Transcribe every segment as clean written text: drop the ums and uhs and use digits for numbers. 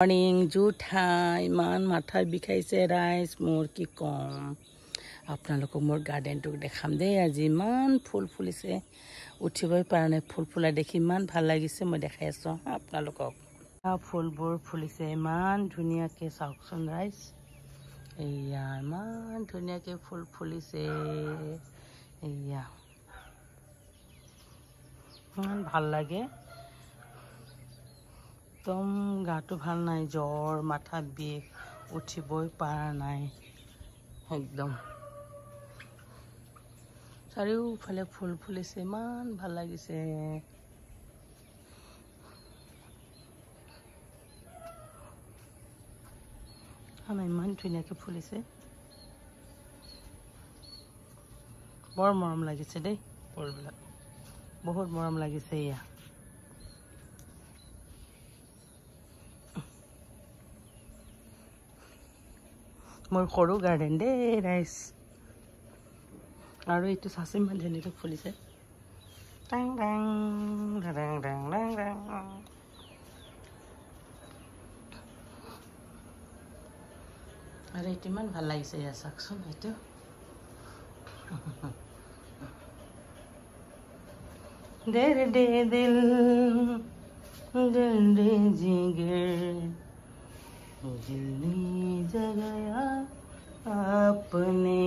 morning জুঠা ইমান মাথা বিষাইছে ৰাইজ মোৰ কি কম আপোনালোকক মোৰ গাৰ্ডেনটো দেখাম দেই আজি ইমান ফুল ফুলিছে উঠিবই পৰা নাই ফুল ফুলা দেখি ইমান ভাল লাগিছে মই দেখাই আছো আপোনালোকক ফুলবোৰ ফুলিছে ইমান ধুনীয়াকে চাওকচোন ৰাইজ এইয়া ইমান ধুনীয়াকে ফুল ফুলিছে এইয়া ইমান ভাল লাগে একদম গাটো ভাল নাই জ্বৰ মাথা বিষ উঠিবই পৰা নাই একদম চাৰিওফালে ফুল ফুলিছে ইমান ভাল লাগিছে ইমান ধুনীয়াকে ফুলিছে বৰ মৰম লাগিছে দেই ফুলবিলাক বহুত মৰম লাগিছে ইয়া মোৰ সৰু গাৰ্ডেন দেই ৰাইজ আৰু এইটো চাচি ইমান ধুনীয়াকৈ ফুলিছে টাং টাং টাং টাং টাং টাং আৰু এইটো ইমান ভাল লাগিছে ইয়া চাওকচোন এইটো दे दे दिल दिल दे जिगर दिल ने जगाया आपने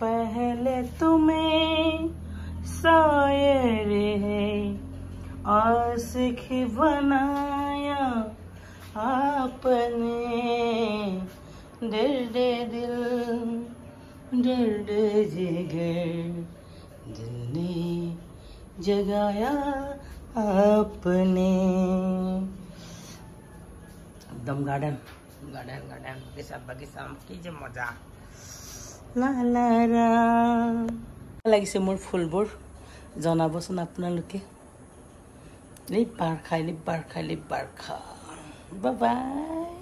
पहले तुम्हें शायर है आशिक बनाया आपने दर्द दिल दर्द जिगर दिल ने जगाया आपने एकदम गार्डन गार्डन गार्डन बगीचा बगीचा की जे मजा ला ला ला লাগিছে মোৰ ফুলবোৰ জনাবচোন আপোনালোকে লিপ বাৰ খাই বাই বাই